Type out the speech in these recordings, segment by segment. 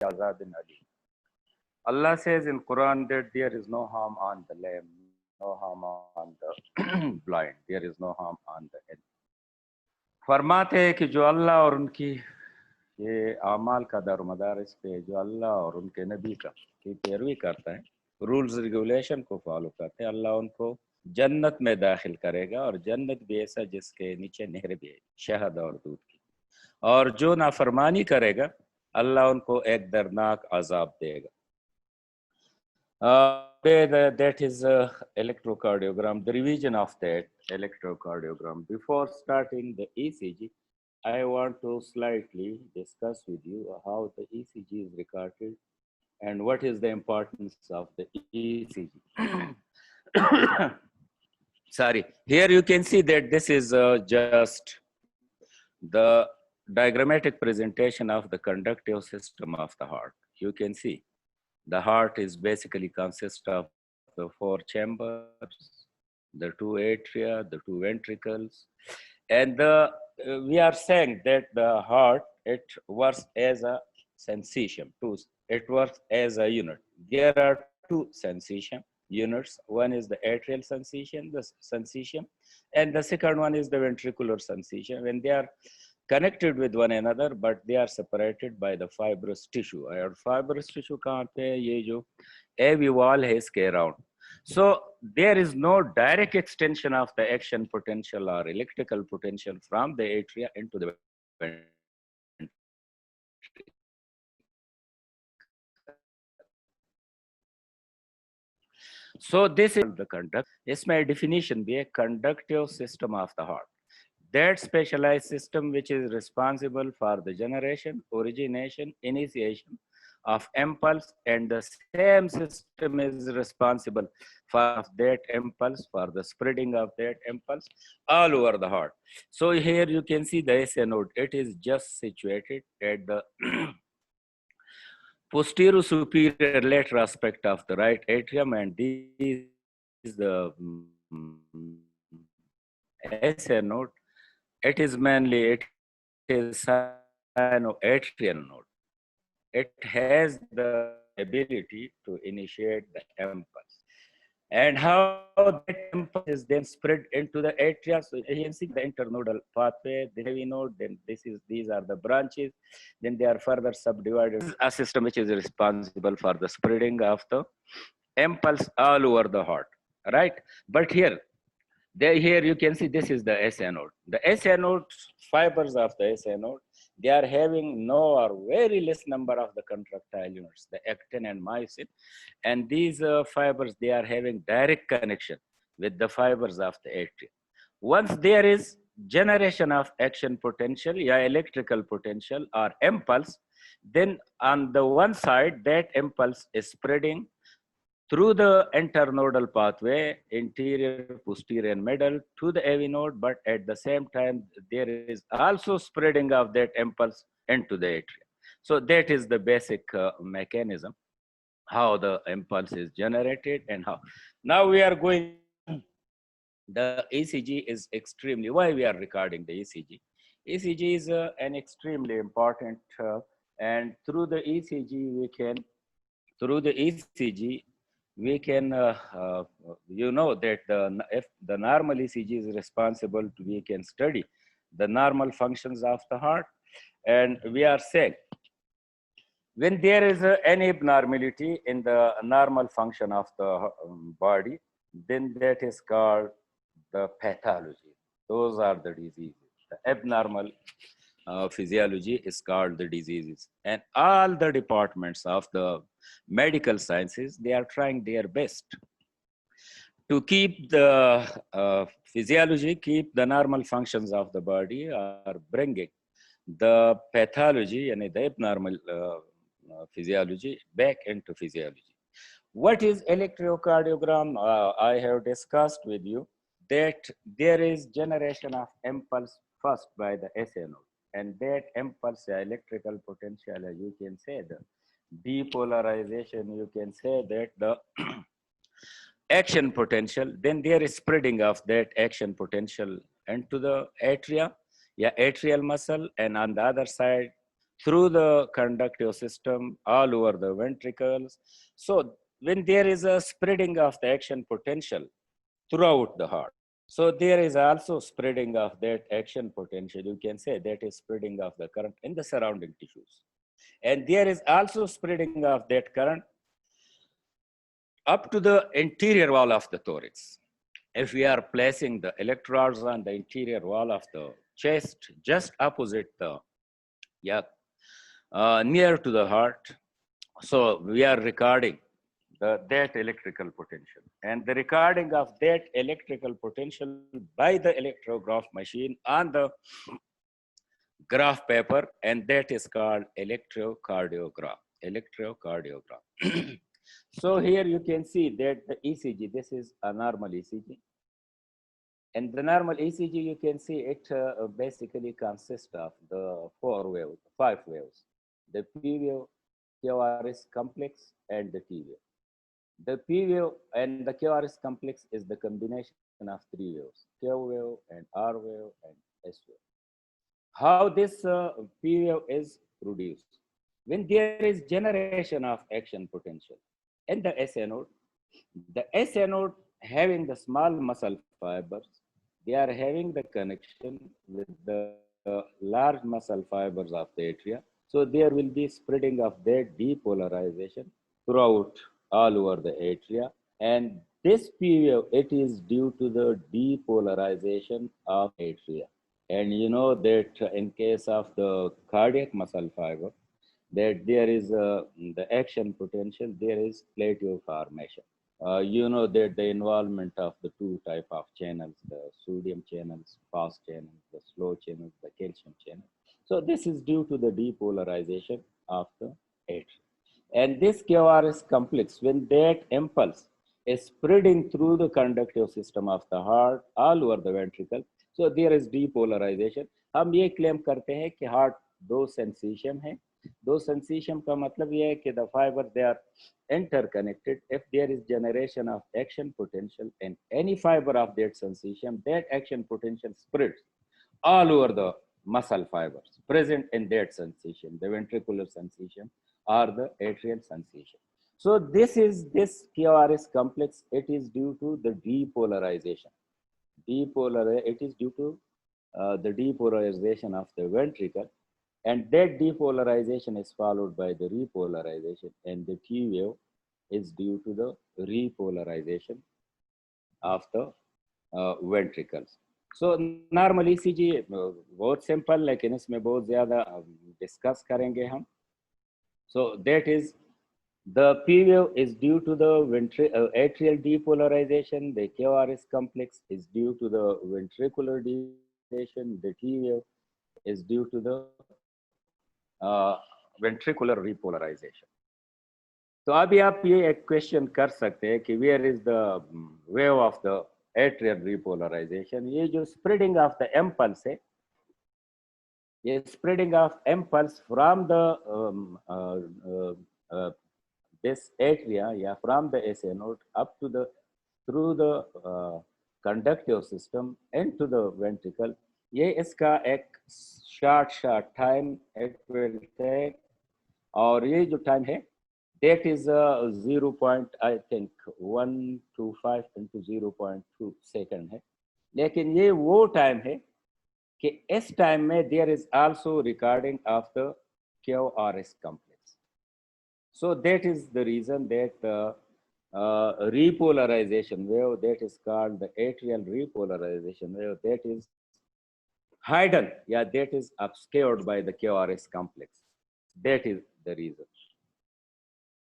azabin alim. Allah says in Quran that there is no harm on the lame, no harm on the blind, there is no harm on the enemy. फरमाते हैं कि जो अल्लाह और उनकी ये आमाल का दारोमदार इस पे जो अल्लाह और उनके नबी का की पैरवी करता है, रूल्स रेगुलेशन को फॉलो करते हैं, अल्लाह उनको जन्नत में दाखिल करेगा और जन्नत भी ऐसा जिसके नीचे नहर भी है, शहद और दूध की। और जो नाफरमानी करेगा अल्लाह उनको एक दर्दनाक अजाब देगा। That is electrocardiogram, the revision of that electrocardiogram. Before starting the ECG, I want to slightly discuss with you how the ECG is recorded and what is the importance of the ECG. Sorry, here you can see that this is just the diagrammatic presentation of the conductive system of the heart. You can see the heart is basically consists of the 4 chambers, the 2 atria, the 2 ventricles, and we are saying that the heart, it works as a sensation. It works as a unit. There are 2 sensation units. One is the atrial sensation, and the second one is the ventricular sensation. When they are connected with one another, but they are separated by the fibrous tissue. और fibrous tissue कहाँ पे है? ये जो AV wall है इसके around. So there is no direct extension of the action potential or electrical potential from the atria into the ventricle. So this is the conduct. इसमें definition भी है, conductive system of the heart. That specialized system which is responsible for the generation, origination, initiation of impulse, and the same system is responsible for that impulse, for the spreading of that impulse all over the heart. So here you can see the SA node. It is just situated at the posterior superior lateral aspect of the right atrium, and this is the SA node. It is sinoatrial node. It has the ability to initiate the impulse. And how that impulse is then spread into the atria. So you can see the internodal pathway, the heavy node, then these are the branches, then they are further subdivided. This is a system which is responsible for the spreading of the impulse all over the heart, right? But here you can see this is the SA node. The SA node, fibers of the SA node, they are having no or very less number of the contractile units, the actin and myosin. And these fibers, they are having direct connection with the fibers of the atria. Once there is generation of action potential, electrical potential or impulse, then on the one side, that impulse is spreading through the internodal pathway, anterior, posterior, and middle to the AV node, but at the same time, there is also spreading of that impulse into the atria. So that is the basic mechanism, how the impulse is generated and how. Now we are going, the ECG is extremely, why we are recording the ECG? ECG is an extremely important, and through the ECG, we can, you know that if the normal ECG is responsible to, we can study the normal functions of the heart. And we are saying, when there is any abnormality in the normal function of the body, then that is called the pathology. Those are the diseases. The abnormal physiology is called the diseases. And all the departments of the medical sciences, they are trying their best to keep the physiology, keep the normal functions of the body, are bringing the pathology and the abnormal physiology back into physiology. What is electrocardiogram? I have discussed with you that there is generation of impulse first by the SA node, and that impulse electrical potential, you can say the depolarization, you can say that the action potential, then there is spreading of that action potential into the atria, atrial muscle, and on the other side through the conductive system all over the ventricles. So when there is a spreading of the action potential throughout the heart, so there is also spreading of that action potential. You can say that is spreading of the current in the surrounding tissues. And there is also spreading of that current up to the interior wall of the thorax. If we are placing the electrodes on the interior wall of the chest, just opposite the, yeah, near to the heart, so we are recording that electrical potential. And the recording of that electrical potential by the electrograph machine on the graph paper, and that is called electrocardiogram. Electrocardiogram. So here you can see that the ECG, this is a normal ECG. And the normal ECG, you can see it basically consists of the five waves, the P wave, QRS complex, and the T wave. The P wave and the QRS complex is the combination of three waves, Q wave and R wave and S wave. How this P wave is produced? When there is generation of action potential in the SA node, the SA node having the small muscle fibers, they are having the connection with the large muscle fibers of the atria. So there will be spreading of their depolarization throughout all over the atria. And this P wave, it is due to the depolarization of atria. And you know that in case of the cardiac muscle fiber, that there is the action potential, there is plateau formation. You know that the involvement of the two type of channels, the sodium channels, fast channels, the slow channels, the calcium channel. So this is due to the depolarization of the atria. And this QRS complex, when that impulse is spreading through the conductive system of the heart all over the ventricle, so there is depolarization. हम ये claim करते हैं कि heart दो sensation है. दो sensation का मतलब ये है कि the fiber they are interconnected. If there is generation of action potential in any fiber of that sensation, that action potential spreads all over the muscle fibers present in that sensation, the ventricular sensation or the atrial sensation. So this QRS complex, it is due to the depolarization. It is due to the depolarization of the ventricle, and that depolarization is followed by the repolarization, and the T wave is due to the repolarization of the ventricles. So normal ECG बहुत simple, लेकिन इसमें बहुत ज़्यादा discuss करेंगे हम. So that is the P wave is due to the atrial depolarization. The QRS complex is due to the ventricular depolarization. The T wave is due to the ventricular repolarization. तो अभी आप ये एक question कर सकते हैं कि where is the wave of the atrial repolarization? ये जो spreading of the impulse है, ये spreading of impulse from the this atria, yeah, from the SA node up to the through the conductive system into the ventricle, ये इसका एक short time it will take, और ये जो time है that is 0.125 into 0.2 second है. लेकिन ये वो time है कि इस time में there is also recording of the QRS complex. So that is the reason that repolarization wave, that is called the atrial repolarization wave, that is hidden, yeah, that is obscured by the QRS complex. That is the reason.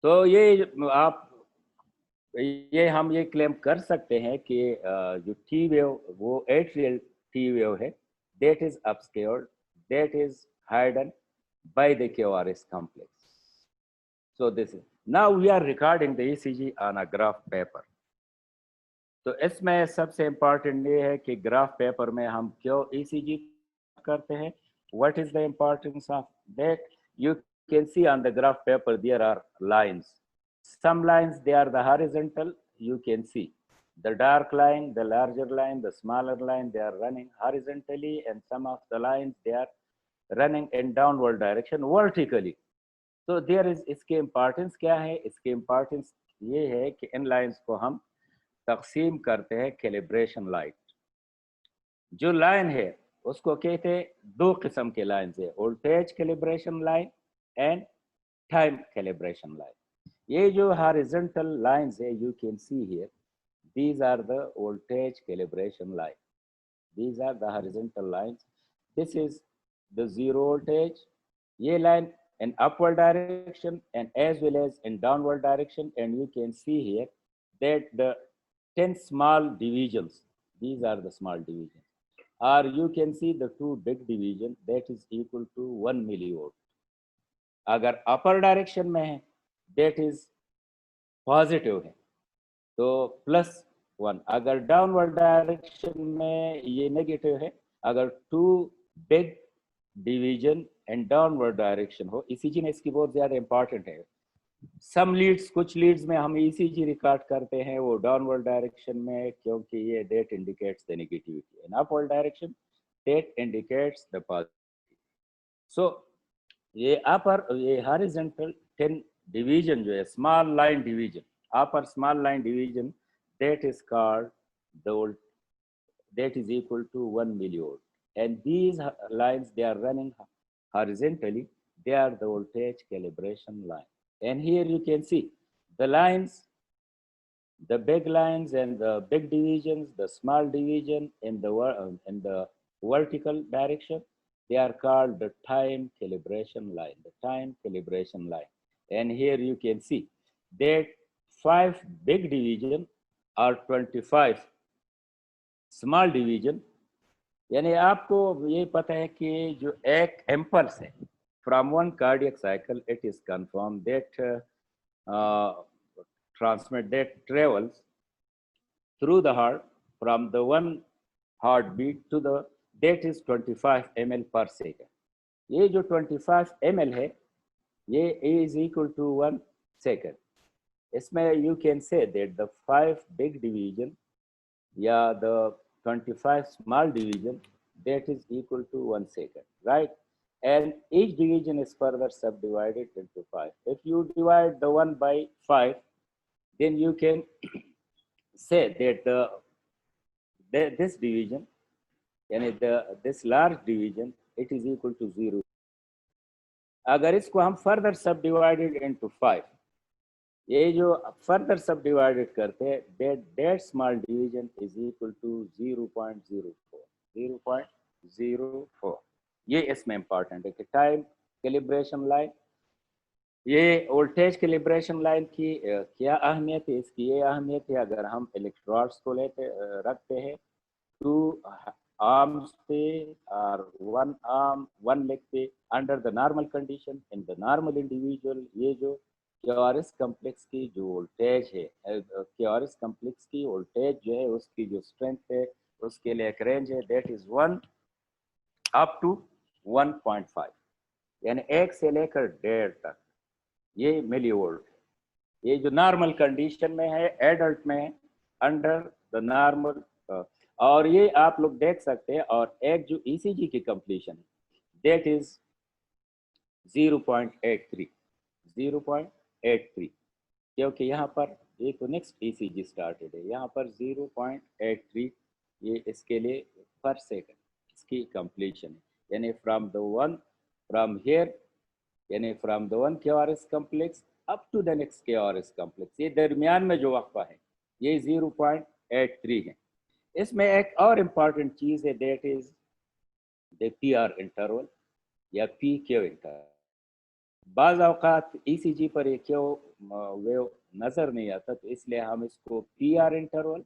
तो ये हम ये claim कर सकते हैं कि जो T wave वो एट्रियल टी वेव है, that is obscured, that is hidden by the QRS complex. So this is, now we are recording the ECG on a graph paper. तो इसमें सबसे important ये है कि graph paper में हम क्यों ECG करते हैं? What is the importance of that? You can see on the graph paper there are lines. Some lines they are the horizontal. You can see the dark line, the larger line, the smaller line. They are running horizontally, and some of the lines they are running in downward direction vertically. तो there is, इसके importance क्या है? इसके importance ये है कि इन lines को हम तकसीम करते हैं कैलिब्रेशन लाइन। जो लाइन है उसको कहते हैं, दो किस्म के लाइन है, voltage calibration line and time calibration line. ये जो हॉरिजॉन्टल लाइंस है, you can see here, these are the voltage calibration line. These are the horizontal lines. This is the zero voltage. ये line in upward direction and as well as in downward direction, and you can see here that the 10 small divisions, these are the small divisions, or you can see the two big division that is equal to 1 millivolt. अगर upper direction में है that is positive है तो +1, अगर downward direction में ये negative है। अगर two big division and downward direction हो, ईसीजी में इसकी बहुत ज्यादा इंपॉर्टेंट है। सम लीड्स, कुछ लीड्स में हम ईसीजी रिकॉर्ड करते हैं वो डाउनवर्ड डायरेक्शन में, क्योंकि ये that indicates the negativity, in upward direction that indicates the positivity. So ये अपर, ये हॉरिजॉन्टल 10 डिवीजन जो है, small line division, upper small line division, that is called the volt, that is equal to 1 millivolt. And these lines, they are running horizontally, they are the voltage calibration line. And here you can see the lines, the big lines and the big divisions, the small division in the vertical direction, they are called the time calibration line, the time calibration line. And here you can see that 5 big division or 25 small division, यानी आपको ये पता है कि जो एक impulse है from one cardiac cycle, it is confirmed that travels through the heart from the one heartbeat to the, that is 25 ml per second. ये जो 25 ml है ये is equal to 1 second. इसमें you can say that the 5 big division या the 25 small division, that is equal to 1 second, right? And each division is further subdivided into 5. If you divide the 1 by 5, then you can say that this division, यानी this large division, it is equal to 0. अगर इसको हम further subdivided into 5, ये जो further सब divided करते हैं, that small division is equal to 0.04। ये इसमें इंपॉर्टेंट है कि टाइम कैलिब्रेशन लाइन, ये वोल्टेज कैलिब्रेशन लाइन की क्या अहमियत है? इसकी ये अहमियत है, अगर हम इलेक्ट्रोड्स को रखते हैं 2 आर्म्स पे और 1 आर्म 1 लेग पे under the normal condition, in the normal individual, ये जो क्यूआरएस कम्प्लेक्स की जो वोल्टेज है, क्यूआरएस कम्प्लेक्स की वोल्टेज जो है उसकी जो स्ट्रेंथ है, उसके लिए एक रेंज है, दैट इज 1 अप टू 1.5, यानी 1 से लेकर 1.5 तक ये मिलीवोल्ट है। ये जो नॉर्मल कंडीशन में है, एडल्ट में है, अंडर द नॉर्मल, और ये आप लोग देख सकते हैं। और एक जो ईसीजी की कंप्लीशन है, दैट इज 0.83, क्योंकि यहाँ पर ये तो नेक्स्ट ईसीजी स्टार्टेड है, यहाँ पर 0.83 ये इसके लिए पर सेकंड इसकी कंप्लीशन है, यानी फ्रॉम हियर, यानी from the one QRS complex up to the next QRS complex, ये दरमियान में जो वक्फा है ये 0.83 है। इसमें एक और इम्पॉर्टेंट चीज है, that is the PR interval या पी क्यू इंटरवल। बाज़ औक़ात ईसीजी पर ये क्यों वेव नजर नहीं आता, तो इसलिए हम इसको पीआर इंटरवल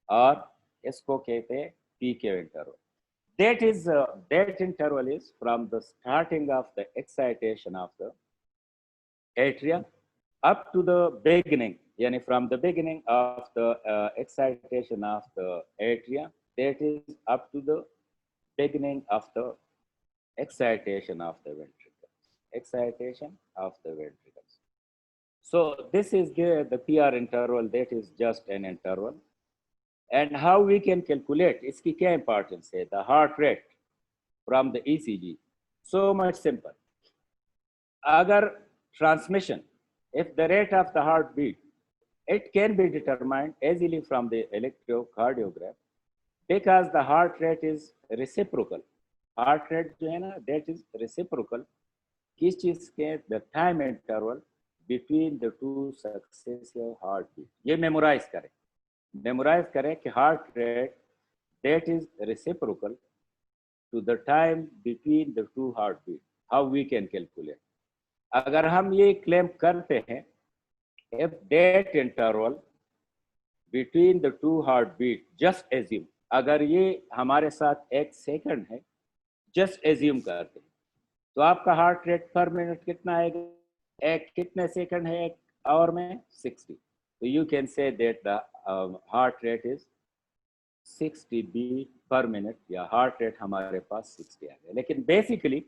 और इसको कहते हैं P Q interval. that interval is from the starting of the excitation of the atria up to the beginning, yani from the beginning of the excitation of the atria, that is up to the beginning of the excitation of the ventricles. So this is the PR interval, that is just an interval. And how we can calculate, iski kya importance hai? The heart rate from the ECG. So much simple. Agar transmission, if the rate of the heartbeat, it can be determined easily from the electrocardiogram because the heart rate is reciprocal. Heart rate जो है ना, that is reciprocal. किस चीज के? The time interval between the two successive heartbeat. ये memorize करें. Memorize करें कि heart rate that is reciprocal to the time between the two heartbeat. How we can calculate? अगर हम ये claim करते हैं, if that interval between the two heartbeat, just assume, अगर ये हमारे साथ 1 सेकंड है, just assume करते हैं, तो आपका हार्ट रेट पर मिनट कितना आएगा? एक कितने सेकंड है एक आवर में? 60. तो you can say that the heart rate is 60 beat per minute, या हार्ट रेट हमारे पास 60 आ गया. लेकिन बेसिकली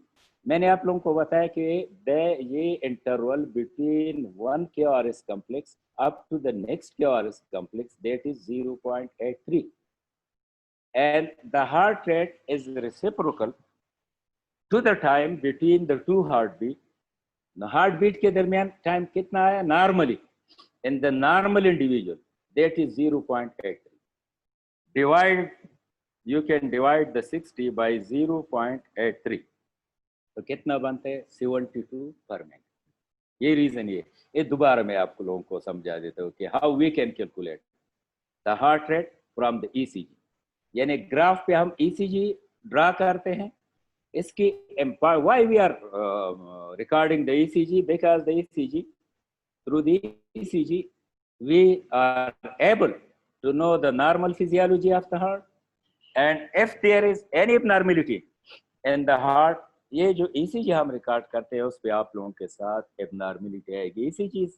मैंने आप लोगों को बताया कि ये interval between one KRS complex up to the next KRS complex, that is 0.83, and the heart rate is reciprocal to the time between the two heartbeat. The heartbeat के दरमियान टाइम कितना आया? Normally in the normal individual, that is 0.83. Divide, you can divide the 60 by 0.83. तो कितना बनते हैं? 72 पर minute. ये रीजन ये दोबारा मैं आपको लोगों को समझा देता हूँ कि how we can calculate the heart rate from the ECG. यानी ग्राफ पे हम ECG ड्रा करते हैं. इसकी why we are recording the ECG? Because the ECG, through the ECG, we are able to know the normal physiology of the heart, and if there is any abnormality in the heart, ये जो ECG हम record करते हैं उस पे आप लोगों के साथ abnormality आएगी. ECG is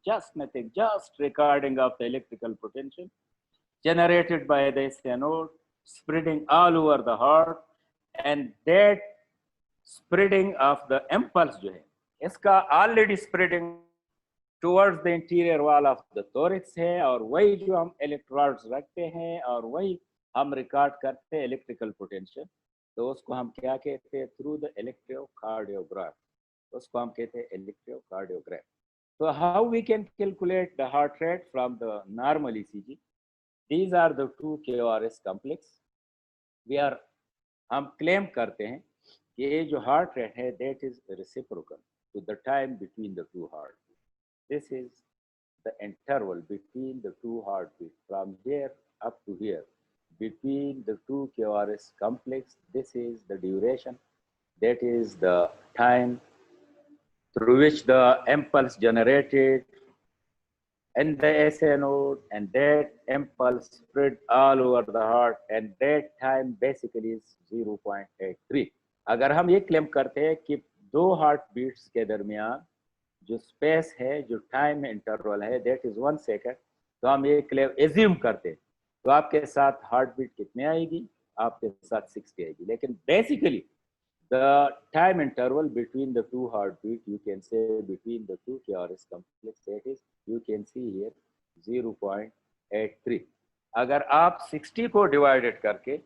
just nothing, just recording of the electrical potential generated by the SA node, spreading all over the heart, and that spreading of the impulse जो है, इसका already spreading towards the interior wall of the thorax है, और वही जो हम electrodes रखते हैं और वही हम रिकॉर्ड करते हैं electrical potential, तो उसको हम क्या कहते हैं? through the electrocardiograph, उसको हम कहते हैं electrocardiograph. So how we can calculate the heart rate from the normal ECG? These are the two KRS complex. हम claim करते हैं कि ये जो heart rate है, that is reciprocal to the time between the two heartbeats. This is the interval between the two heartbeats from here up to here, between the two KRS complex. This is the duration, that is the time through which the impulse generated in the SA node, and that impulse spread all over the heart, and that time basically is 0.83. अगर हम ये claim करते हैं कि दो heart beats के दरमियान जो स्पेस है, जो टाइम इंटरवल है, that is 1 second, तो हम ये क्लेम एज्यूम करते हैं, तो आपके साथ हार्ट बीट कितने आएगी? आपके साथ 60 आएगी. लेकिन basically the time interval between the two heartbeat, you can say between the two KRS complex, that is you can see here 0.83. अगर आप 60 को divided करके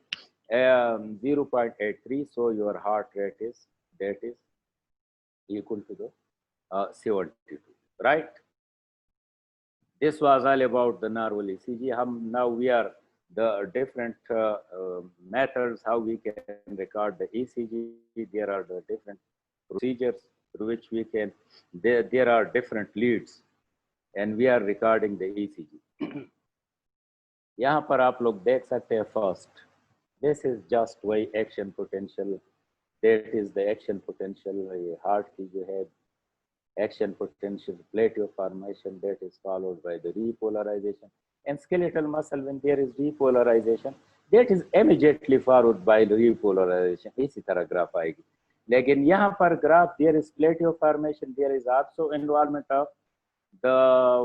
0.83, so your heart rate is, that is equal to the 72, right? This was all about the normal ECG. Now we are the different methods how we can record the ECG. There are the different procedures through which we can, there are different leads, and we are recording the ECG. यहाँ पर आप लोग देख सकते हैं first, this is just way action potential, that is the action potential. ये heart की जो है action potential plateau formation, that is followed by the repolarization. And skeletal muscle, when there is repolarization, that is immediately followed by the repolarization. इसी तरह graph आएगी. लेकिन यहाँ पर graph, there is plateau formation, there is also involvement of the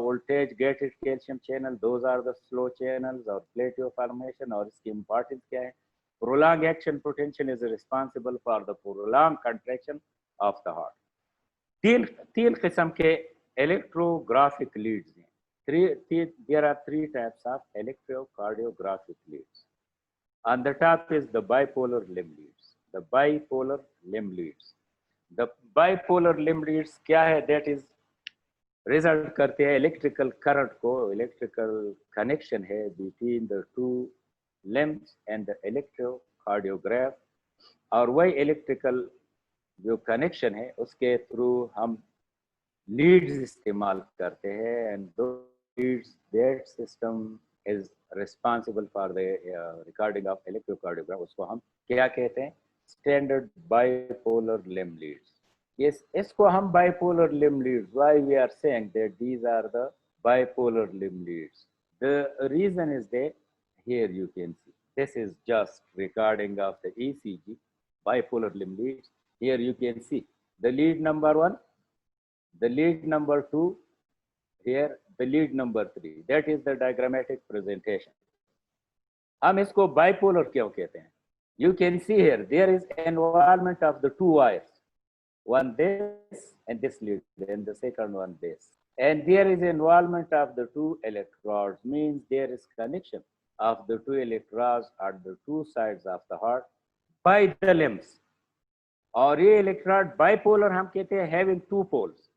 voltage gated calcium channel. Those are the slow channels or plateau formation. और इसकी importance क्या है? Prolonged action potential is responsible for the prolonged contraction of the heart. तीन किस्म के electrographic leads हैं. There are three types of electrocardiographic leads. On the top is the bipolar limb leads. the bipolar limb leads. The bipolar limb leads क्या है? That is result करते हैं electrical current को, electrical connection है between the to limbs and the electrocardiograph, और वही electrical जो connection है उसके थ्रू हम लीड्स इस्तेमाल करते हैं, and those leads that system is responsible for the recording of electrocardiograph. उसको हम क्या कहते हैं? Standard bipolar limb leads. Yes, इसको हम bipolar limb leads. Why we are saying that these are the bipolar limb leads? The reason is that here you can see this is just recording of the ECG bipolar limb leads. Here you can see the lead number 1, the lead number 2, here the lead number 3. That is the diagrammatic presentation. हम इसको bipolar क्यों कहते हैं? You can see here there is involvement of the two wires. One this and this lead, and the second one this. And there is involvement of the two electrodes, means there is connection of the two electrodes at the two sides of the heart by the limbs. और ये electrode bipolar हम कहते हैं having two poles.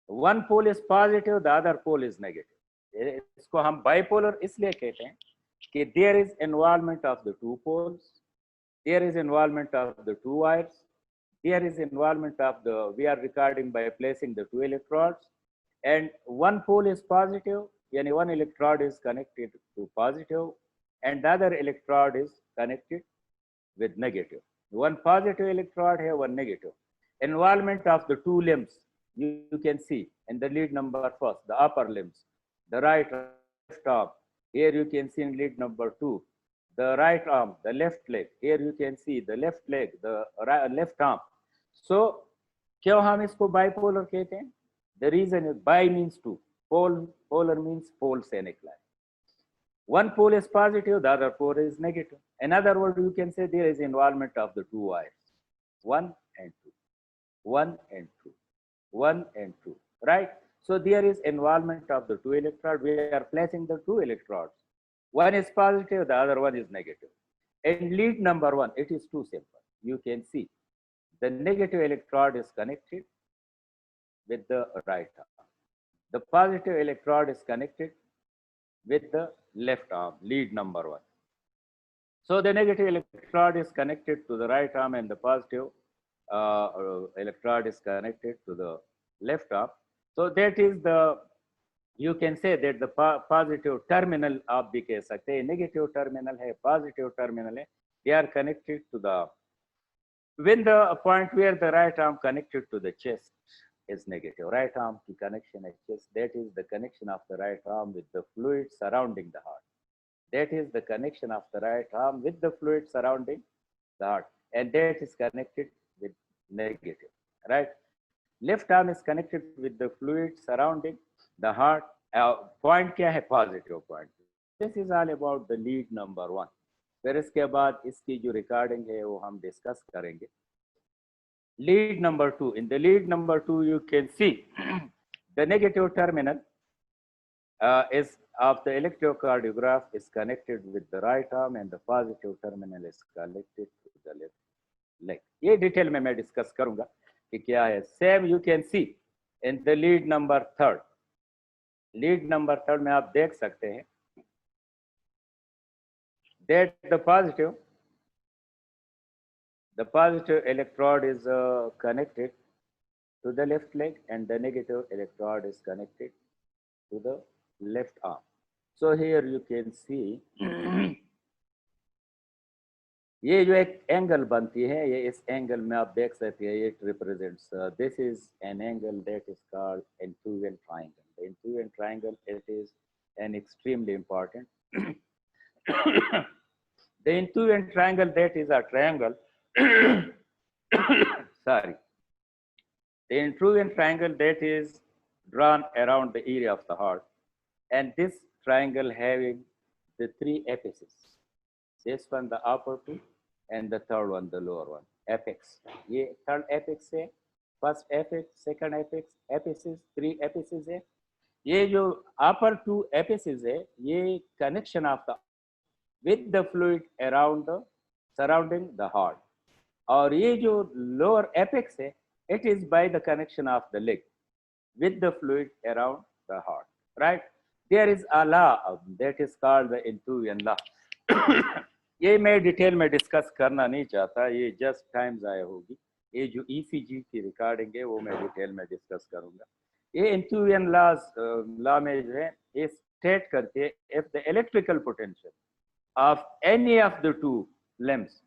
One pole is positive, the other pole is negative. इसको हम bipolar इसलिए कहते हैं कि there is involvement of the two poles, there is involvement of the two wires. There is involvement of the, we are recording by placing the two electrodes, and one pole is positive, yani one electrode is connected to positive and the other electrode is connected with negative. One positive electrode here, one negative. Involvement of the two limbs, you can see in the lead number first, the upper limbs, the right arm, left arm. Here you can see in lead number 2, the right arm, the left leg. Here you can see the left leg, the left arm. So क्यों हम इसको bipolar कहते हैं? The reason is bi means two, polar means poles and line. One pole is positive, the other pole is negative. In other words, you can say there is involvement of the two wires, 1 and 2, 1 and 2, 1 and 2, right? So there is involvement of the two electrodes. We are placing the two electrodes. One is positive, the other one is negative. In lead number 1, it is too simple. You can see the negative electrode is connected with the right arm. The positive electrode is connected with the left arm, lead number 1. So the negative electrode is connected to the right arm and the positive electrode is connected to the left arm. So that is the, you can say that the positive terminal आप भी कह सकते हैं, negative terminal है, positive terminal है, they are connected to the, when the point where the right arm connected to the chest is negative, right arm की connection है chest, that is the connection of the right arm with the fluid surrounding the heart. That is the connection of the right arm with the fluid surrounding the heart, and that is connected with negative, right? Left arm is connected with the fluid surrounding the heart. Point क्या है? Positive point. This is all about the lead number 1. फिर इसके बाद इसकी जो recording है वो हम डिस्कस करेंगे. Lead number 2. In the lead number 2, you can see the negative terminal is of the electrocardiograph is connected with the right arm, and the positive terminal is connected to the left leg. ये detail में मैं discuss करूंगा कि क्या है. Same you can see in the lead number 3. Lead number 3 में आप देख सकते हैं that the positive electrode is connected to the left leg and the negative electrode is connected to the left arm. So here you can see ये जो एक angle बनती है, ये इस एंगल में आप देख सकते हैं, it represents this is an angle that is called Intuian triangle. The Intuian triangle, it is an extremely important the Intuian triangle, that is a triangle sorry, the Intuian triangle that is drawn around the area of the heart, and this triangle having the 3 apices, this one the upper 2 and the third one the lower one, apex. ये third apex है, first apex, second apex, apices, 3 apices है. ये जो upper 2 apices है, ये connection of the with the fluid around the surrounding the heart. और ये जो लोअर एपेक्स है, it is by the connection of the leg with the fluid around the heart, right? There is a law that is called the Intuition law. ये मैं detail में discuss करना नहीं चाहता, ये जस्ट टाइम ज़ाया होगी। ये जो ईसीजी की रिकॉर्डिंग है वो मैं डिटेल में डिस्कस करूंगा। ये इंट्यूशन लॉ में जो है ये स्टेट करते हैं, if the electrical potential of any of the two limbs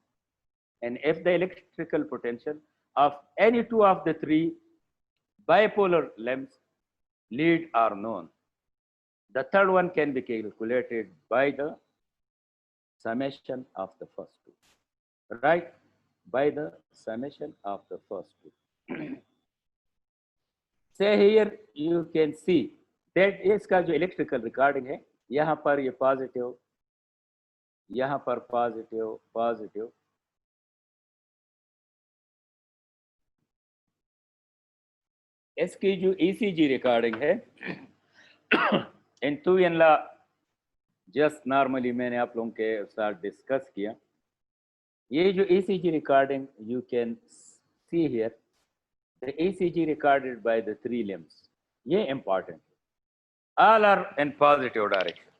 and if the electrical potential of any two of the three bipolar limbs lead are known, the third one can be calculated by the summation of the first two, right? By the summation of the first two. Say here you can see that इसका जो electrical recording है, यहाँ पर ये positive, यहाँ पर positive positive, इसकी जो ईसीजी रिकॉर्डिंग है इंट्यूशन लॉ जस्ट नॉर्मली मैंने आप लोगों के साथ डिस्कस किया। ये जो ECG recording you can see here, the ECG recorded by the three limbs, ये important, all are in positive direction,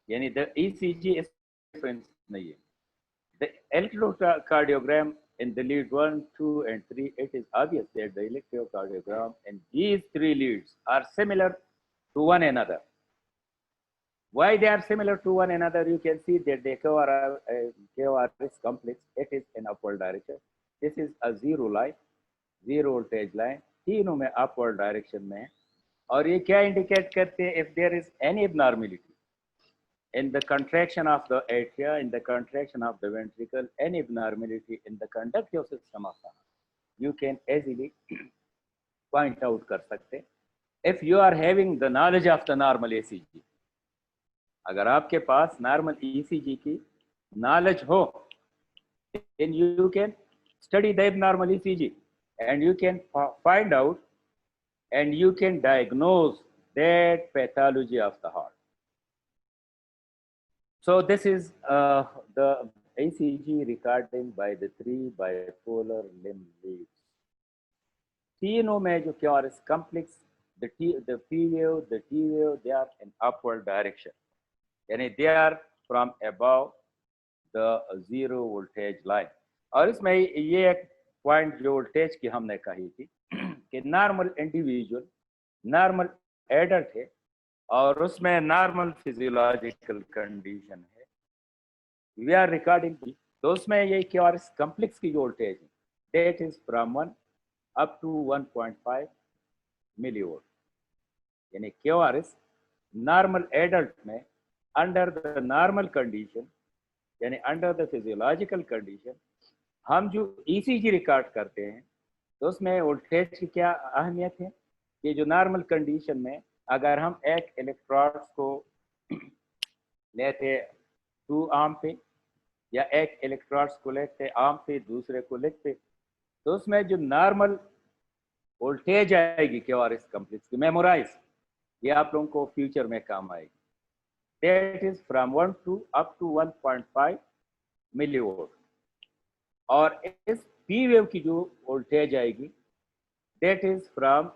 यानी द ईसीजी डिफरेंस नहीं है। The electrocardiogram in the lead 1, 2 and 3, it is obvious that the electrocardiogram in these three leads are similar to one another. Why they are similar to one another? You can see that the KORS complex, it is in upward direction. This is a zero line, zero voltage line, तीनों में upward direction में है। और ये क्या indicate करते हैं? If there is any abnormality in the contraction of the atria, in the contraction of the ventricle, any abnormality in the conductive system of the heart, you can easily point out कर सकते। If you are having the knowledge of the normal ECG, अगर आपके पास normal ECG की knowledge हो, then you can study the abnormal ECG and you can find out and you can diagnose that pathology of the heart. So this is the ECG recording by the three bipolar limb leads. तीनों में जो QRS complex, the P wave, the T wave, they are in upward direction. यानी they are from above the zero voltage line. और इसमें ये एक point जो voltage की हमने कही थी कि नॉर्मल इंडिविजुअल, नॉर्मल एडल्ट है और उसमें नॉर्मल फिजियोलॉजिकल कंडीशन है, वी आर रिकॉर्डिंग, तो उसमें ये QRS कॉम्प्लेक्स की जो वोल्टेज है that is from 1 up to 1.5 millivolt, यानी QRS नॉर्मल एडल्ट में अंडर द नॉर्मल कंडीशन, यानी अंडर द फिजियोलॉजिकल कंडीशन, हम जो ECG रिकॉर्ड करते हैं तो उसमें वोल्टेज की क्या अहमियत है कि जो नॉर्मल कंडीशन में अगर हम एक इलेक्ट्रोड्स को लेते 2 आर्म पे या एक इलेक्ट्रोड्स को लेते आर्म पे, दूसरे को लेते, तो उसमें जो नॉर्मल वोल्टेज आएगी QRS कॉम्प्लेक्स की, मेमोराइज, ये आप लोगों को फ्यूचर में काम आएगी, that is from 1 to up to 1.5 millivolt. और इस पी वेव की जो वोल्टेज आएगी that is from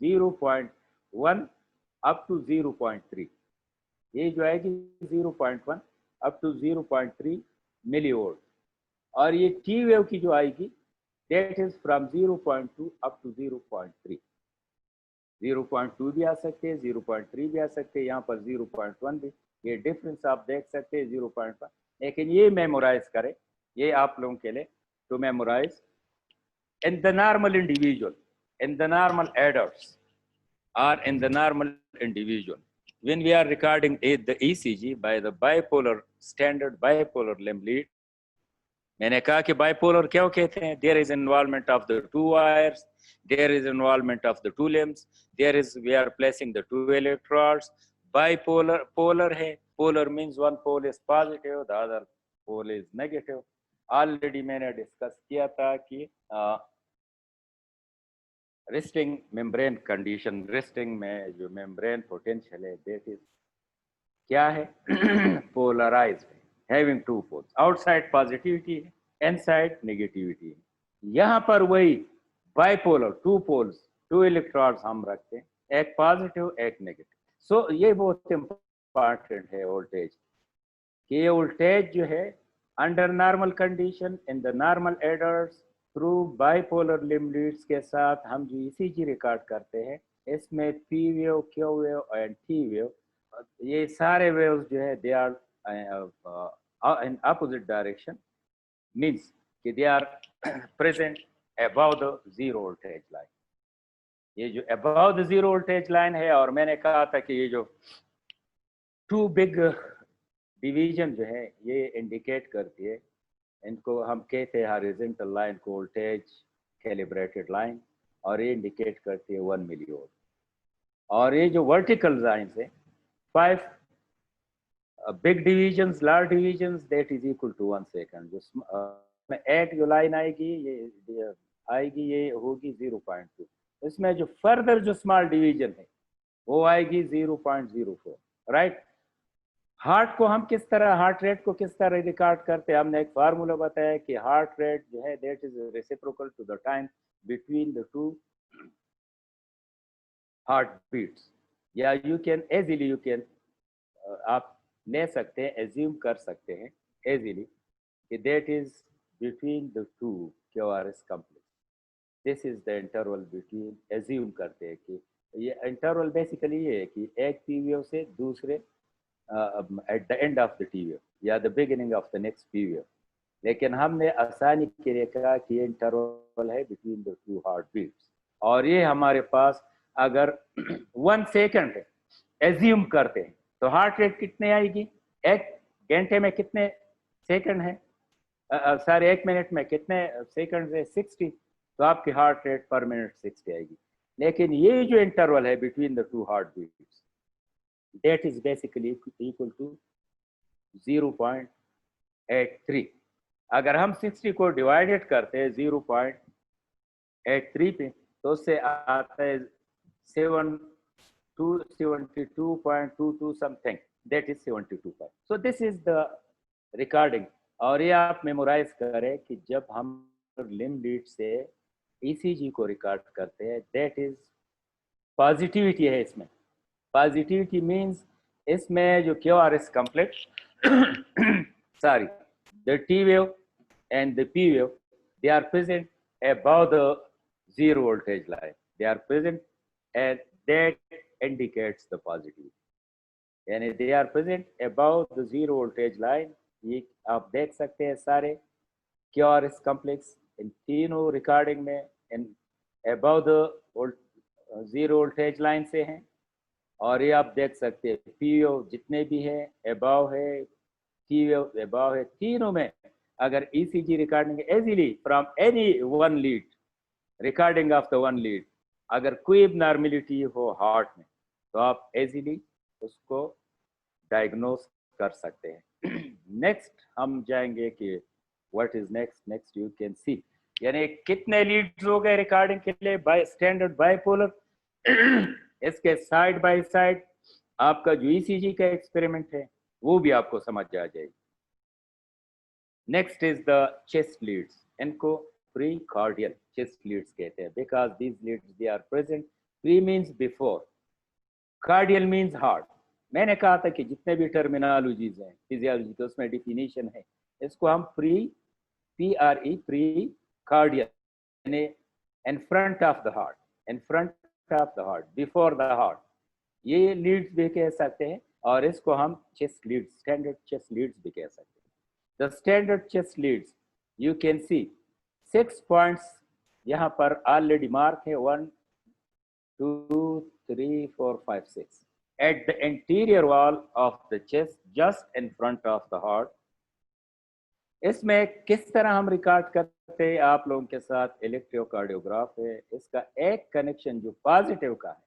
0.1 up to 0.3, ये जो आएगी 0.1 अप टू 0.3 मिलीवोल्ट। और ये टी वेव की जो आएगी that is from 0.2 up to 0.3, 0.2 भी आ सकते हैं, 0.3 भी आ सकते हैं, यहाँ पर 0.1 भी, ये डिफरेंस आप देख सकते हैं 0.1। लेकिन ये मेमोराइज करें, ये आप लोगों के लिए to memorize in the normal individual, in the normal adults or in the normal individual, when we are recording the ECG by the bipolar, standard bipolar limb lead, मैंने कहा कि bipolar क्यों कहते हैं? There is involvement of the two wires, there is involvement of the two limbs, there is, we are placing the two electrodes, bipolar, polar है, polar means one pole is positive, the other pole is negative. Already मैंने discuss किया था कि resting membrane condition, resting में जो membrane potential है that is क्या है? Polarized, having two poles, outside positivity है, एन साइड नेगेटिविटी। यहाँ पर वही bipolar, two poles, two electrons हम रखते हैं, एक पॉजिटिव एक नेगेटिव। सो ये बहुत इंपॉर्टेंट है वोल्टेज, कि ये वोल्टेज जो है under normal condition in the normal adders through bipolar limb leads के साथ हम जो ईसीजी रिकॉर्ड करते हैं, इसमें P wave, Q wave and T wave, ये सारे वेव्स जो है they are in opposite direction, means कि they are present above the zero voltage line. ये जो above the zero voltage line है, और मैंने कहा था कि ये जो टू बिग डिवीजन जो है ये इंडिकेट करती है, इनको हम कहते हैं हॉरिजॉन्टल लाइन को वोल्टेज कैलिब्रेटेड लाइन, और ये इंडिकेट करती है 1 मिलीवोल्ट। और ये जो वर्टिकल लाइन है 5 big divisions, large divisions, that is equal to 1 second. जो 8 जो लाइन आएगी ये होगी 0.2। इसमें जो फर्दर जो स्मॉल डिवीजन है वो आएगी 0.04, राइट। हार्ट को हम किस तरह, हार्ट रेट को किस तरह रिकॉर्ड करते हैं, हमने एक फार्मूला बताया कि हार्ट रेट जो है that is reciprocal to the time between the two heart beats, या यू कैन एजिली आप ले सकते हैं, एज्यूम कर सकते हैं एजिली कि that is between the to QRS complex. This is the interval between, assume करते हैं कि ये इंटरवल बेसिकली ये है कि एक पी वेव से दूसरे at the end of the T wave या the beginning of the next P wave, लेकिन हमने आसानी के लिए कहा कि ये इंटरवल है between the two heart beats. और ये हमारे पास अगर 1 सेकंड है एज्यूम करते हैं तो हार्ट रेट कितने आएगी, एक घंटे में कितने सेकंड है, सर 1 मिनट में कितने सेकंड है, 60, तो आपकी हार्ट रेट पर मिनट 60 आएगी। लेकिन ये जो इंटरवल है between the two heart beats that is basically equal to 0.83। अगर हम 60 को डिवाइडेड करते हैं 0.83 पे तो उससे आता है 7222 something, that is 72. So this is the recording। और ये आप मेमोराइज करें कि जब हम लिम्ब लीड से ECG को रिकॉर्ड करते हैं, that is पॉजिटिविटी है इसमें। पॉजिटिविटी मीन्स इसमें जो QRS complex sorry, the T wave and the P wave, they are present above the zero voltage line. They are present and that indicates the positivity. यानी they are present above the zero voltage line। ये आप देख सकते हैं सारे QRS complex in तीनों recording में इन above the zero voltage line से हैं। और ये आप देख सकते हैं पी वेव जितने भी है अबाव है, टी वेव अबाव है, तीनों में अगर ECG recording easily from any one lead, recording of the one lead, अगर कोई एबनॉर्मलिटी हो हार्ट में तो आप इजीली उसको डायग्नोस कर सकते हैं। नेक्स्ट हम जाएंगे कि what is next you can सी, यानी कितने लीड्स हो गए रिकॉर्डिंग के लिए बाय स्टैंडर्ड बाइपोलर। इसके साइड बाय साइड आपका जो ECG का एक्सपेरिमेंट है वो भी आपको समझ आ जाएगी। Next is the chest leads, इनको प्री कार्डियल चेस्ट लीड्स कहते हैं because these leads they are present. Pre means before, cardial means heart. मैंने कहा था कि जितने भी टर्मिनोलॉजीज हैं फिजियोलॉजी के उसमें डिफिनीशन है, इसको हम PRE प्री कार्डियल यानी in front of the heart, in front of the heart, before the heart, ये लीड्स भी कह सकते हैं। और इसको हम chest leads, standard chest Leeds भी कह सकते हैं। The standard chest leads you can C 6 points यहाँ पर ऑलरेडी मार्क है, 1 2 3 4 5 6 eight the interior wall of the chest just in front of the heart. इसमें किस तरह हम रिकॉर्ड करते हैं आप लोगों के साथ, इलेक्ट्रोकार्डियोग्राफ है। इसका एक कनेक्शन जो पॉजिटिव का है,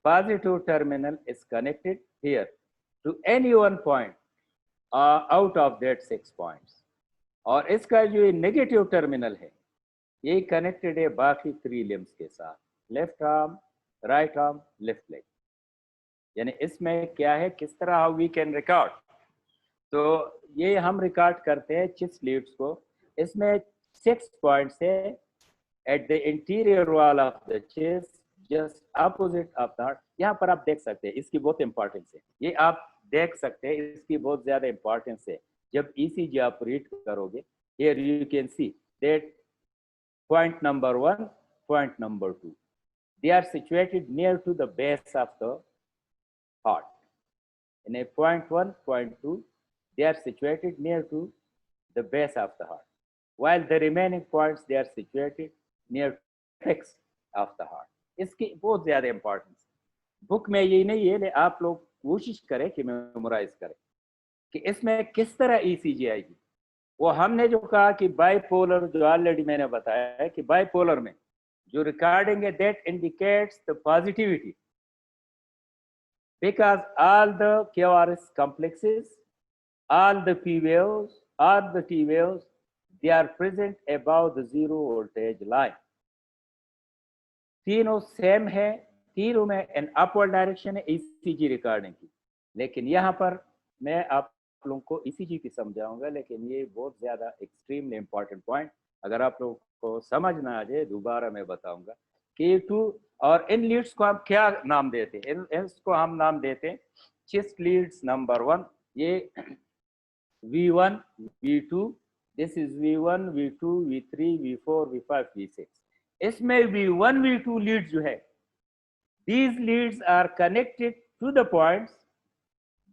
positive terminal is connected here to any one point out of that 6 points, और इसका जो नेगेटिव टर्मिनल है ये कनेक्टेड है बाकी 3 लिम्स के साथ, left arm, right arm, left leg. यानी इसमें क्या है, किस तरह हाउ वी कैन रिकॉर्ड, तो ये हम रिकॉर्ड करते हैं चेस्ट लीड्स को इसमें 6 पॉइंट्स है eight the interior wall of the chest just opposite of the heart. यहाँ पर आप देख सकते हैं, इसकी बहुत इंपॉर्टेंस है, ये आप देख सकते हैं, इसकी बहुत ज्यादा इंपॉर्टेंस है। जब ईसीजी आप रीड करोगे, here you can see that point number 1, point number 2, they are situated near to the base of the heart. In a point 1, point 2, they are situated near to the base of the heart, while the remaining points they are situated near apex of the heart. इसकी बहुत ज्यादा importance book में ये नहीं है, आप लोग कोशिश करें कि मेमोराइज करें कि इसमें किस तरह ईसीजी आएगी। वो हमने जो कहा कि बाइपोलर, जो ऑलरेडी मैंने बताया है कि बाइपोलर में जो रिकॉर्डिंग है that indicates the positivity because all the QRS complexes, all the P waves, all the T waves, they are present above the zero voltage line. तीनों सेम है, तीनों में एन अपवर्ड डायरेक्शन है ECG recording की। लेकिन यहाँ पर मैं आप लोगों को ईसीजी की समझाऊंगा, लेकिन ये बहुत ज्यादा एक्सट्रीमली इंपॉर्टेंट पॉइंट, अगर आप लोगों को समझ ना आ जाए दोबारा मैं बताऊंगा कि टू। और इन लीड्स को हम क्या नाम देते हैं? इसको हम नाम देते हैं चेस्ट लीड्स नंबर 1। ये V1, V2, this is V1, V2, V3, V4, V5, V6। इसमें V1, V2 लीड जो है, these leads are connected to the points,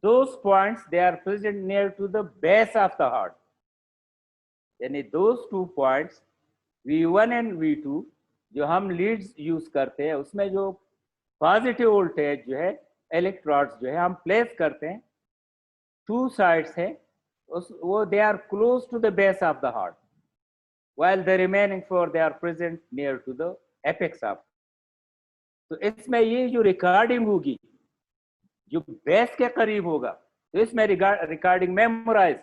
those points they are present near to the base of the heart, यानी those 2 points V1 and V2 जो हम Leeds use करते हैं, उसमें जो पॉजिटिव वोल्टेज जो है, इलेक्ट्रोड्स जो है हम प्लेस करते हैं, 2 साइड्स है वो they are close to the base of the heart, while the remaining 4 they are present near to the apex of। तो इसमें ये जो रिकॉर्डिंग होगी जो बेस के करीब होगा, तो इसमें रिकॉर्डिंग मेमोराइज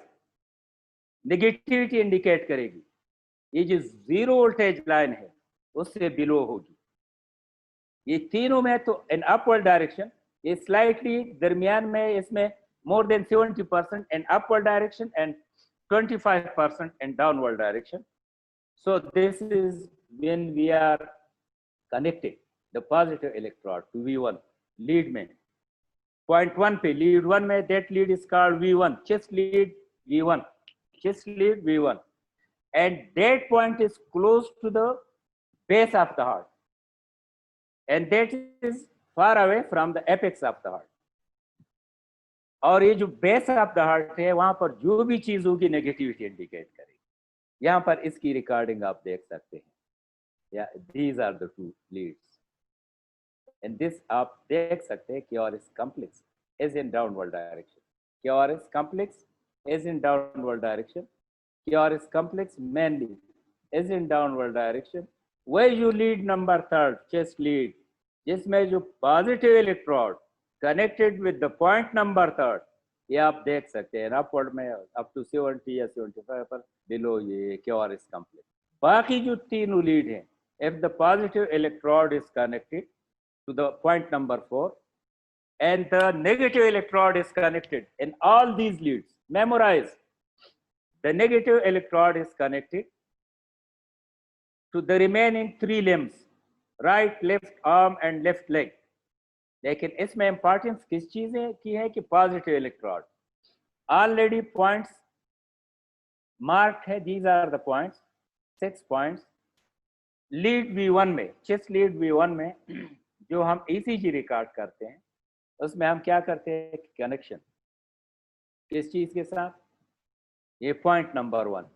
नेगेटिविटी इंडिकेट करेगी। ये जो जीरो वोल्टेज लाइन है उससे बिलो होगी। ये तीनों में तो इन अपवर्ड डायरेक्शन, ये स्लाइटली दरमियान में इसमें more than 70% in upward direction and 25% in downward direction. So this is when we are connecting the positive electrode to V1 lead में point 1 पे lead 1 में that lead is called V1, chest lead V1, chest lead V1, and that point is close to the base of the heart and that is far away from the apex of the heart। और ये जो base of the heart है वहां पर जो भी चीज होगी नेगेटिविटी इंडिकेट करेगी। यहाँ पर इसकी रिकॉर्डिंग आप देख सकते हैं, या these are the 2 leads and this आप देख सकते हैं QRS complex is in downward direction, QRS complex is in downward direction, QRS complex mainly is in downward direction. वही जो लीड नंबर 3 चेस्ट लीड जिसमें जो positive electrode connected with the point number 3, ये आप देख सकते हैं अपवर्ड में अप टू 70 या 75 पर बिलो ये क्यूआरएस कॉम्प्लेक्स। बाकी जो तीनों लीड हैं, if the positive electrode is connected to the point number 4 and the negative electrode is connected in all these leads, memorize the negative electrode is connected to the remaining 3 limbs, right, left arm and left leg। लेकिन इसमें importance किस चीज की है कि positive electrode already points mark है, these are the points 6 points. Lead V1 में, chest lead V1 में जो हम ईसीजी रिकॉर्ड करते हैं उसमें हम क्या करते हैं, कनेक्शन किस चीज के साथ, ये पॉइंट नंबर 1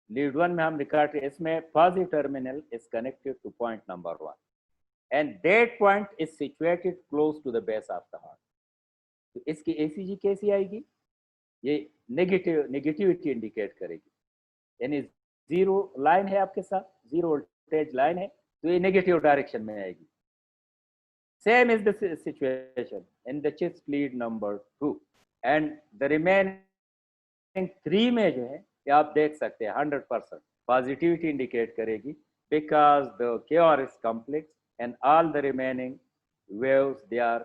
लीड 1 में हम रिकॉर्ड, इसमें positive terminal is connected two point number 1 and that point is situated close to the base of the heart। तो इसकी ACG कैसी आएगी, ये नेगेटिविटी इंडिकेट करेगी, यानी जीरो लाइन है आपके साथ, जीरो वोल्टेज लाइन है तो ये नेगेटिव डायरेक्शन में आएगी। Same is the situation in the chest lead number 2 and the remaining 3 में जो है ये आप देख सकते हैं 100% पॉजिटिविटी इंडिकेट करेगी because the QRS complex and all the remaining waves they are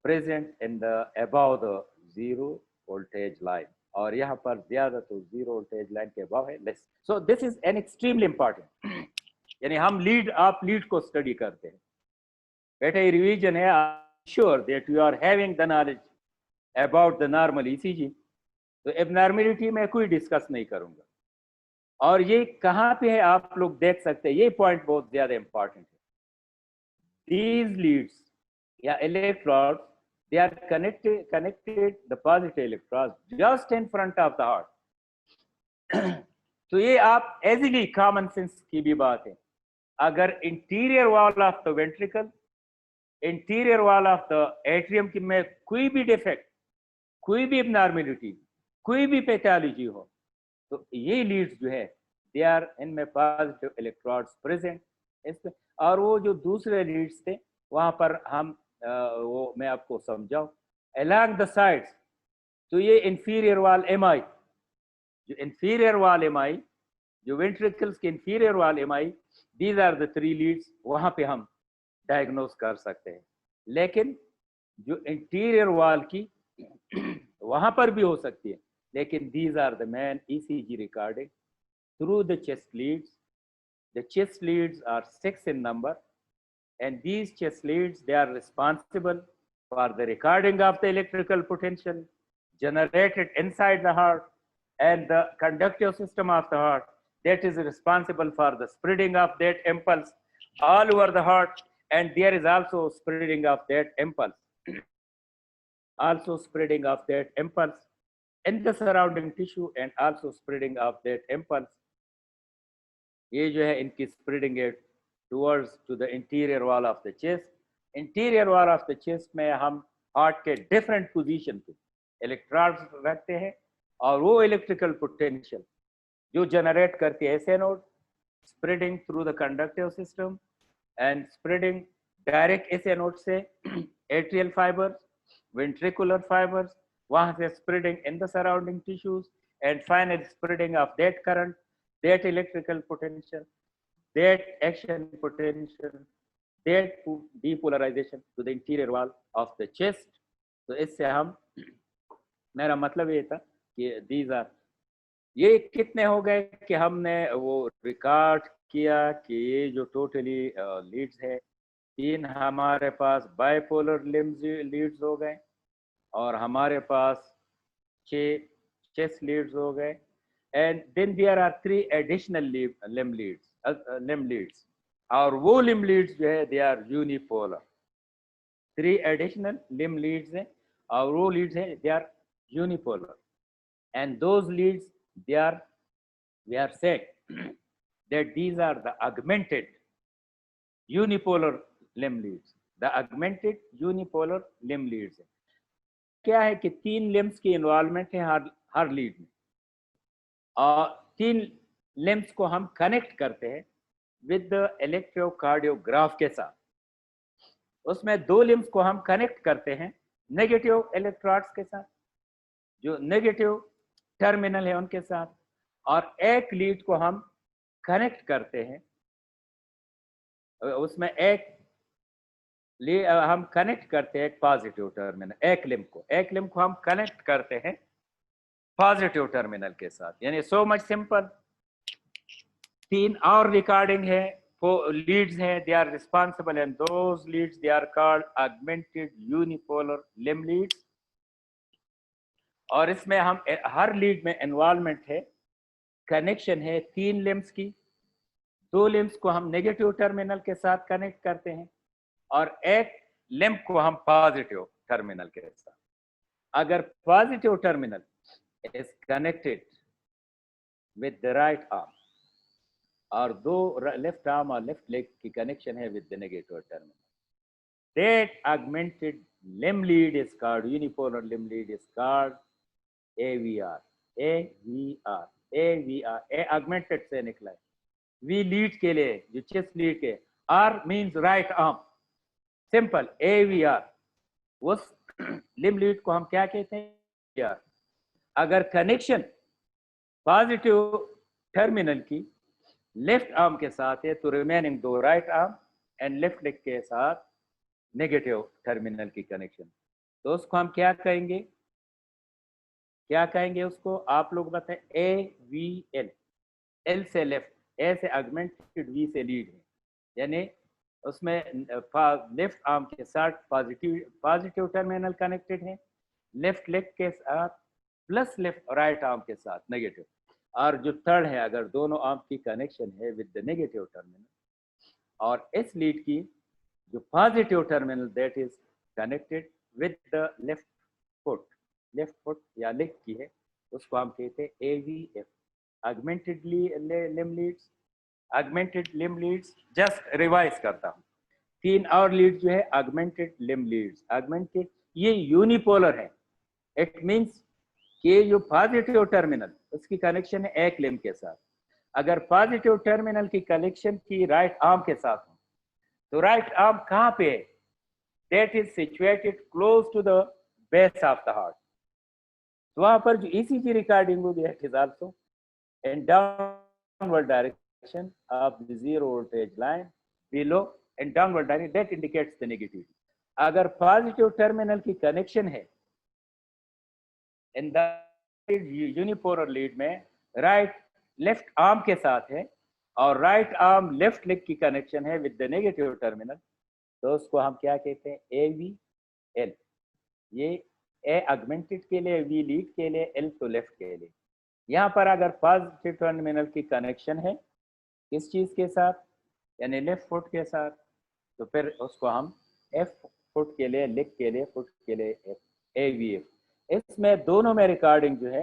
present in the above the zero voltage line और यहाँ पर ज्यादा तो जीरो वोल्टेज लाइन के अबव है less. So this is an extremely important. यानी हम लीड, आप लीड को स्टडी करते हैं, बेटा ये रिवीजन है, sure that you are having the knowledge about the normal ECG. तो एबनॉर्मलिटी में कोई डिस्कस नहीं करूंगा। और ये कहाँ पे है आप लोग देख सकते हैं, ये पॉइंट बहुत ज्यादा इंपॉर्टेंट है। These leads या electrodes, they are connected the positive electrodes just in front of the heart. तो ये आप easily common sense की भी बात है। अगर interior wall of the ventricle, interior wall of the atrium की में कोई भी डिफेक्ट, कोई भी एबनॉर्मलिटी, कोई भी पैथोलॉजी हो, तो ये लीड्स जो है दे आर इनमें पॉजिटिव इलेक्ट्रोड्स प्रेजेंट इसमें। और वो जो दूसरे लीड्स थे वहां पर हम वो मैं आपको समझाऊं, अलोंग द साइड्स। तो ये इंफीरियर वॉल एमआई, जो इंफीरियर वॉल एमआई, जो वेंट्रिकल्स के inferior wall MI, these are the three leads, वहां पे हम डायग्नोज कर सकते हैं। लेकिन जो इंटीरियर वॉल की वहां पर भी हो सकती है, लेकिन these are the main ECG recording through the chest leads. The chest leads are 6 in number, and these chest leads, they are responsible for the recording of the electrical potential generated inside the heart, and the conductive system of the heart that is responsible for the spreading of that impulse all over the heart, and there is also spreading of that impulse in the surrounding tissue, and also spreading of that impulse, ये जो है इनकी spreading it towards to the interior wall of the chest. Interior wall of the chest में हम heart के different position पे electrodes रखते हैं, और वो इलेक्ट्रिकल पोटेंशियल जो जनरेट करती है ऐसे node, spreading through the conductive system and spreading direct ऐसे नोड से atrial fibers, ventricular fibers, वहां से spreading in the surrounding tissues, and finally spreading of that current, that electrical potential, that action potential, that depolarization to the interior wall of the chest. तो इससे हम, मेरा मतलब ये था कि these are, ये कितने हो गए कि हमने वो रिकॉर्ड किया कि ये जो टोटली लीड्स है, 3 हमारे पास बाइपोलर लीड्स हो गए, और हमारे पास 6 चेस्ट लीड्स हो गए, and then there are 3 additional limb leads, और वो लिम लीड्स जो है they are unipolar. 3 additional limb leads हैं, और वो लीड्स हैं they are unipolar, and those leads, we are saying that these are the augmented unipolar limb leads, the augmented unipolar limb leads। क्या है कि 3 limbs की इन्वॉल्वमेंट है हर lead में, और 3 लिम्स को हम कनेक्ट करते हैं विद द इलेक्ट्रोकार्डियोग्राफ के साथ। उसमें 2 लिम्स को हम कनेक्ट करते हैं नेगेटिव इलेक्ट्रोड्स के साथ, जो नेगेटिव टर्मिनल है उनके साथ, और एक लीड को हम कनेक्ट करते हैं, उसमें हम कनेक्ट करते हैं एक पॉजिटिव टर्मिनल, एक लिम्ब को हम कनेक्ट करते हैं पॉजिटिव टर्मिनल के साथ। यानी सो मच सिंपल। 3 और रिकॉर्डिंग है, लीड्स हैं, they are responsible, and those leads they are called augmented unipolar limb leads. और इसमें हम हर लीड में इन्वॉल्वमेंट है, कनेक्शन है 3 लिम्स की। 2 लिम्स को हम नेगेटिव टर्मिनल के साथ कनेक्ट करते हैं, और एक लिम्ब को हम पॉजिटिव टर्मिनल के साथ। अगर positive terminal is connected with the right arm, और 2 लेफ्ट आर्म और लेफ्ट लेग की कनेक्शन है with the negative terminal, that augmented limb lead is called, unipolar limb lead is called AVR। A augmented से निकला है, V lead के लिए जो चेस्ट लीड के, R means right arm, simple AVR। उस लिम्ब लीड को हम क्या कहते हैं, AVR। अगर कनेक्शन पॉजिटिव टर्मिनल की लेफ्ट आर्म के साथ है, तो remaining 2 right arm and left leg के साथ नेगेटिव टर्मिनल की कनेक्शन, तो उसको हम क्या कहेंगे, क्या कहेंगे उसको, आप लोग बताएं। AVL, एल से लेफ्ट, ए से अगमेंटेड, वी से लीड है, यानी उसमें लेफ्ट आर्म के साथ पॉजिटिव टर्मिनल कनेक्टेड है, लेफ्ट लेग के साथ प्लस लेफ्ट राइट आर्म के साथ नेगेटिव, और जो थर्ड है अगर दोनों आर्म की कनेक्शन है विद द नेगेटिव टर्मिनल, और इस लीड की जो positive terminal that is connected with the left foot या लेग की है, उसको हम कहते हैं AVF, augmented limb leads। augmented limb leads, just revise करता हूँ, 3 और लीड जो है augmented limb leads। augmented ये यूनिपोलर है, इट मींस कि जो पॉजिटिव टर्मिनल उसकी कनेक्शन है एक लिम्ब के साथ, अगर पॉजिटिव टर्मिनल की कनेक्शन की राइट आर्म के साथ हो तो राइट आर्म कहाँ पे है, that is situated close to the base of the heart. तो वहां पर जो ECG रिकॉर्डिंग होगी it is also in downward direction of the zero voltage line below, in downward direction, that indicates the negativity. अगर positive terminal की connection है in the unipolar lead में right left arm के साथ है और right arm left leg की connection है विद द नेगेटिव टर्मिनल, तो उसको हम क्या कहते हैं, AVL। ये ए अगमेंटेड के लिए, वी लीड के लिए, एल तो लेफ्ट के लिए। यहाँ पर अगर पॉजिटिव टर्मिनल की कनेक्शन है किस चीज के साथ, यानी लेफ्ट फुट के साथ, तो फिर उसको हम F फुट के लिए, लेग के लिए, फुट के लिए AVF। इसमें दोनों में रिकॉर्डिंग जो है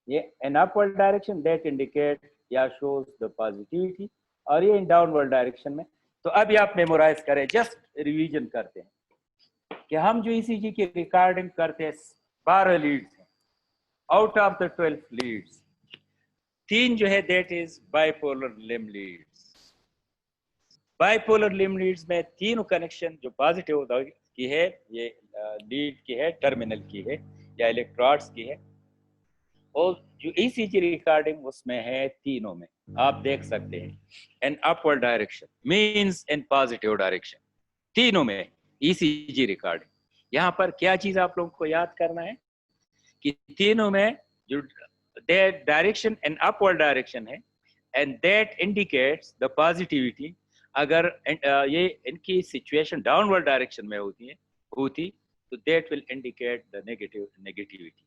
ये इन अपवर्ड डायरेक्शन दैट इंडिकेट या शोज द पॉजिटिविटी, और ये इन डाउनवर्ड डायरेक्शन में। तो अभी आप मेमोराइज करें, जस्ट रिवीजन करते हैं कि हम जो ECG की रिकॉर्डिंग करते हैं 12 लीड्स हैं, आउट ऑफ द 12 लीड्स 3 जो है that is bipolar limb leads. Bipolar limb leads में तीनों कनेक्शन जो पॉजिटिव की है, ये लीड की है, टर्मिनल की है या इलेक्ट्रोड्स की है, और जो ECG रिकॉर्डिंग उसमें है तीनों में, आप देख सकते हैं इन अपवर्ड डायरेक्शन मींस इन पॉजिटिव डायरेक्शन, तीनों में ECG रिकॉर्डिंग। यहाँ पर क्या चीज आप लोगों को याद करना है कि तीनों में जो that direction in upward direction है and that indicates the positivity. अगर ये इनकी सिचुएशन डाउनवर्ड डायरेक्शन में होती तो that will indicate the negativity.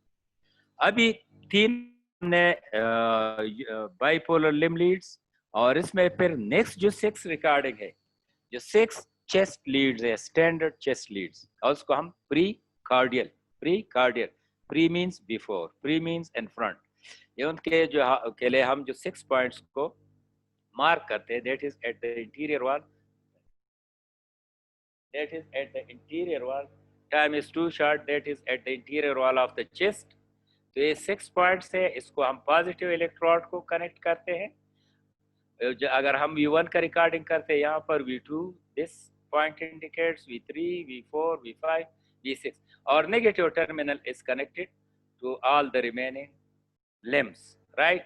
अभी 3 ने बाइपोलर लिम्ब लीड्स, और इसमें फिर नेक्स्ट जो 6 रिकॉर्डिंग है, जो 6 चेस्ट लीड्स है, स्टैंडर्ड चेस्ट लीड्स, और उसको हम pre cardial, pre means before, pre means in front, ये उनके जो के लिए हम जो 6 पॉइंट्स को मार्क करते हैं, that is at the interior wall, time is too short, that is at the interior wall of the chest. तो ये 6 पॉइंट्स है, इसको हम पॉजिटिव इलेक्ट्रोड को कनेक्ट करते हैं। अगर हम V1 का रिकॉर्डिंग करते हैं, यहाँ पर V2 this point indicates, V3, V4, V5, V6, और negative terminal is connected to all the remaining limbs, right.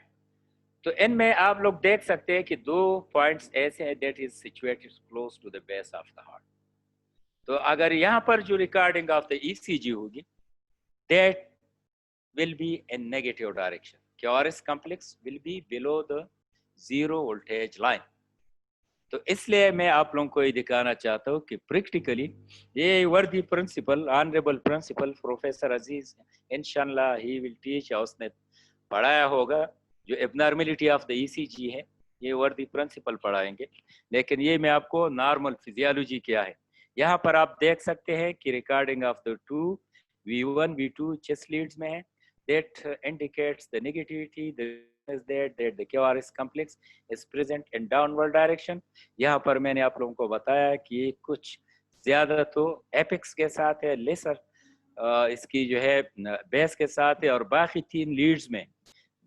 तो इनमें आप लोग देख सकते हैं कि 2 पॉइंट्स ऐसे हैं that is situated close to the base of the heart. तो अगर यहाँ पर जो रिकॉर्डिंग ऑफ द ECG होगी that will be in negative direction, QRS complex will be below the zero voltage line। तो इसलिए मैं आप लोगों को ये दिखाना चाहता हूँ कि प्रैक्टिकली ये वर्दी प्रिंसिपल, ऑनरेबल प्रिंसिपल प्रोफेसर अजीज इंशाल्लाह ही विल टीच, उसने पढ़ाया होगा जो एबनॉर्मलिटी ऑफ द ECG है, ये वर्दी प्रिंसिपल पढ़ाएंगे, लेकिन ये मैं आपको नॉर्मल फिजियोलॉजी क्या है। यहाँ पर आप देख सकते हैं कि recording of the 2 V1 V2 chest leads में है, that indicates the negativity, is that the QRS complex is present in downward direction। यहाँ पर मैंने आप लोगों को बताया कि ये कुछ ज्यादा तो एपेक्स के साथ है, लेसर इसकी जो है बेस के साथ है, और बाकी 3 लीड्स में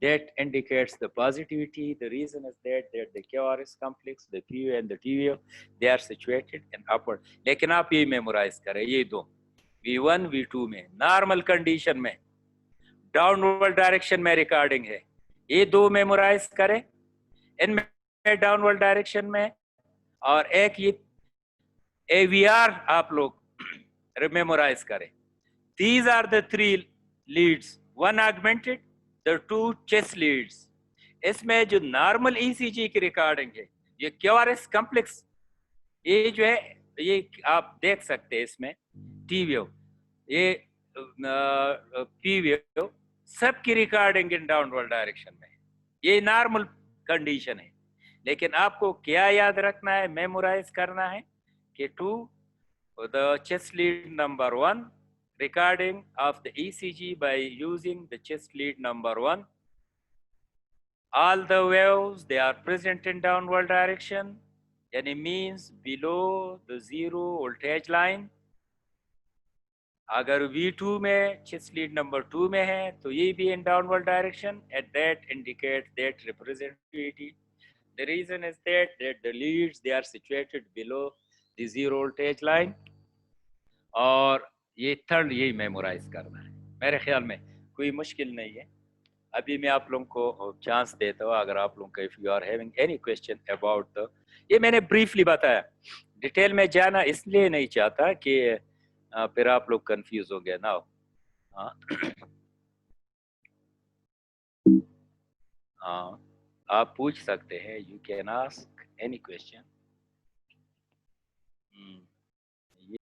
that indicates the positivity। The reason is that the QRS complex, the PO and the TVO, they are situated in upward। लेकिन आप ये मेमोराइज करें, ये दो V1 V2 में नॉर्मल कंडीशन में डाउनवर्ड डायरेक्शन में रिकॉर्डिंग है, ये 2 मेमोराइज करें, इनमें डाउनवर्ड डायरेक्शन में, और एक ये AVR आप लोग मेमोराइज करें। These are the 3 leads one augmented the two chest leads. इसमें जो नॉर्मल ईसीजी की रिकॉर्डिंग है, ये क्यूआरएस कॉम्प्लेक्स, ये जो है ये आप देख सकते हैं इसमें टी वेव, ये पी वेव, सबकी रिकॉर्डिंग इन डाउनवर्ड डायरेक्शन में, ये नॉर्मल कंडीशन है। लेकिन आपको क्या याद रखना है, मेमोराइज करना है कि to the chest lead number 1, recording of the ECG by using the chest lead number 1. All the waves, they are present in downward direction, yani means below the zero voltage line. अगर V2 में chest lead number 2 में है तो ये भी in downward direction, and that indicates that representativity. The reason is that the leads, they are situated below the zero voltage line. और ये third यही मेमोराइज करना है। मेरे ख्याल में कोई मुश्किल नहीं है। अभी मैं आप लोगों को चांस देता हूँ, अगर आप लोगों का if you are having any question about the, ये मैंने ब्रीफली बताया, डिटेल में जाना इसलिए नहीं चाहता कि फिर आप लोग कंफ्यूज हो गए ना हो। हाँ, आप पूछ सकते हैं, you can ask any question.